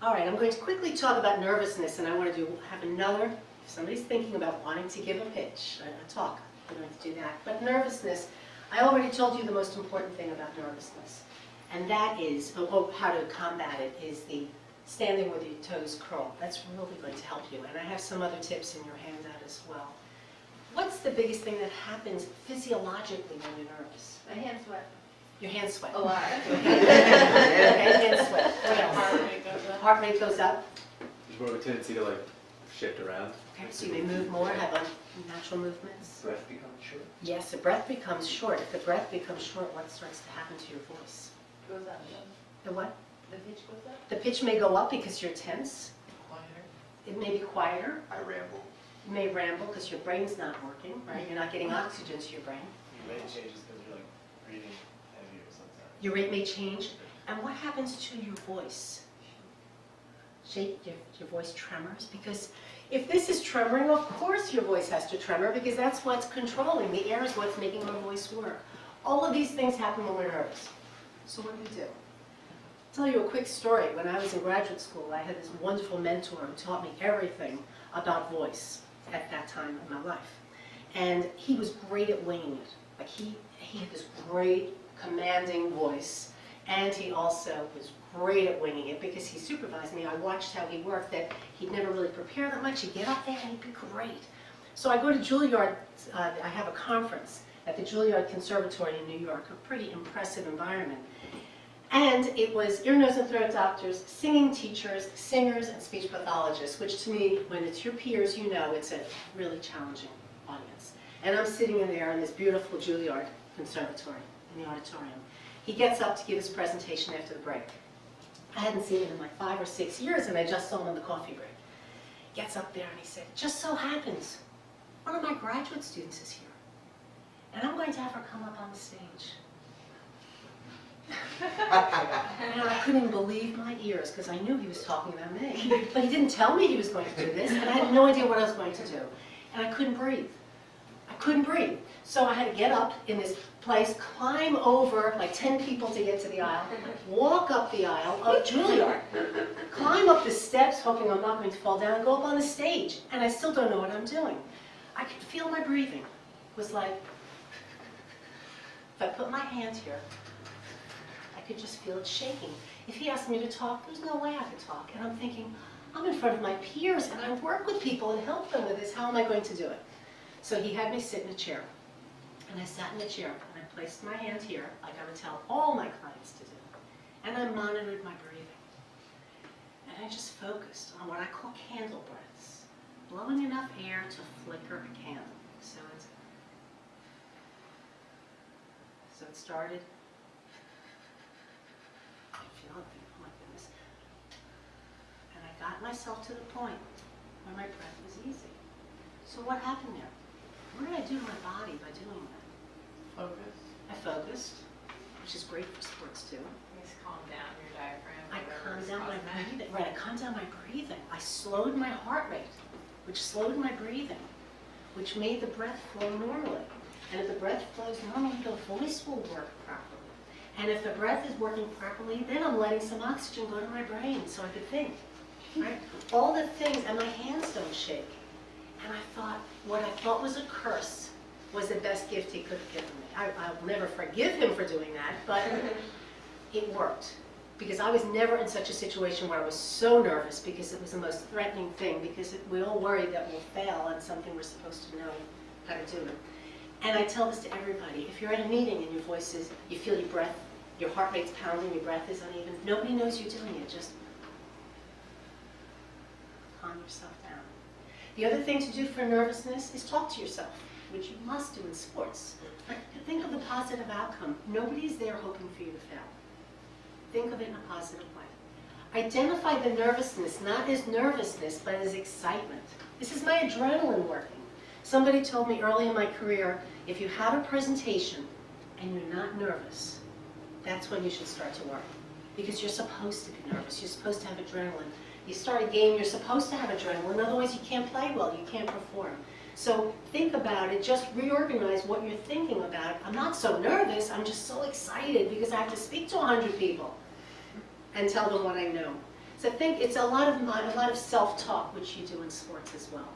All right, I'm going to quickly talk about nervousness, and I want to have another, if somebody's thinking about wanting to give a pitch, a talk, I'm going to do that. But nervousness, I already told you the most important thing about nervousness, and that is, how to combat it, is the standing with your toes curled. That's really going to help you, and I have some other tips in your handout as well. What's the biggest thing that happens physiologically when you're nervous? My hands sweat. Your hands sweat. A lot. Okay, hands sweat. What else? Heart rate goes up. Heart rate goes up. There's more of a tendency to like shift around. Okay, so you may move more, have unnatural movements. Breath becomes short. Yes, the breath becomes short. If the breath becomes short, what starts to happen to your voice? Goes up. The what? The pitch goes up. The pitch may go up because you're tense. Quieter. It may be quieter. I ramble. You may ramble because your brain's not working, right? You're not getting oxygen to your brain. Your rate changes because you're like breathing heavier sometimes. Your rate may change. And what happens to your voice? Shake your voice tremors, because if this is tremoring, of course your voice has to tremor, because that's what's controlling. The air is what's making our voice work. All of these things happen when we're nervous. So what do? I'll tell you a quick story. When I was in graduate school, I had this wonderful mentor who taught me everything about voice at that time in my life. And he was great at winging it. Like he had this great commanding voice, and he also was great at winging it because he supervised me. I watched how he worked, that he'd never really prepare that much. He'd get up there and he'd be great. So I go to Juilliard, I have a conference at the Juilliard Conservatory in New York, a pretty impressive environment. And it was ear, nose, and throat doctors, singing teachers, singers, and speech pathologists, which to me, when it's your peers, you know it's a really challenging audience. And I'm sitting in there in this beautiful Juilliard Conservatory in the auditorium. He gets up to give his presentation after the break. I hadn't seen him in like 5 or 6 years, and I just saw him on the coffee break. Gets up there and he said, "Just so happens, one of my graduate students is here, and I'm going to have her come up on the stage." And I couldn't believe my ears, because I knew he was talking about me. But he didn't tell me he was going to do this, and I had no idea what I was going to do. And I couldn't breathe. I couldn't breathe. So I had to get up in this place, climb over like 10 people to get to the aisle, walk up the aisle of Juilliard, climb up the steps, hoping I'm not going to fall down, and go up on the stage. And I still don't know what I'm doing. I could feel my breathing. It was like, if I put my hand here, I could just feel it shaking. If he asked me to talk, there's no way I could talk. And I'm thinking, I'm in front of my peers, and I work with people and help them with this. How am I going to do it? So he had me sit in a chair. And I sat in the chair, and I placed my hand here, like I would tell all my clients to do. And I monitored my breathing. And I just focused on what I call candle breaths, blowing enough air to flicker a candle. So it started. I feel it. Oh my goodness. And I got myself to the point where my breath was easy. So what happened there? What did I do to my body by doing that? Focus. I focused, which is great for sports too. Just calm down your diaphragm. I calmed down my breathing. Right, I calmed down my breathing. I slowed my heart rate, which slowed my breathing, which made the breath flow normally. And if the breath flows normally, the voice will work properly. And if the breath is working properly, then I'm letting some oxygen go to my brain so I could think. Right? All the things, and my hands don't shake. And I thought, what I thought was a curse was the best gift he could have given me. I'll never forgive him for doing that, but it worked. Because I was never in such a situation where I was so nervous, because it was the most threatening thing, because we all worry that we'll fail at something we're supposed to know how to do it. And I tell this to everybody. If you're at a meeting and your voice is, you feel your breath, your heart rate's pounding, your breath is uneven, nobody knows you're doing it. Just calm yourself down. The other thing to do for nervousness is talk to yourself, which you must do in sports. Think of the positive outcome. Nobody's there hoping for you to fail. Think of it in a positive way. Identify the nervousness, not as nervousness, but as excitement. This is my adrenaline working. Somebody told me early in my career, if you have a presentation and you're not nervous, that's when you should start to work. Because you're supposed to be nervous. You're supposed to have adrenaline. You start a game, you're supposed to have adrenaline, otherwise you can't play well, you can't perform. So think about it, just reorganize what you're thinking about. I'm not so nervous, I'm just so excited because I have to speak to 100 people and tell them what I know. So think it's a lot of self-talk, which you do in sports as well.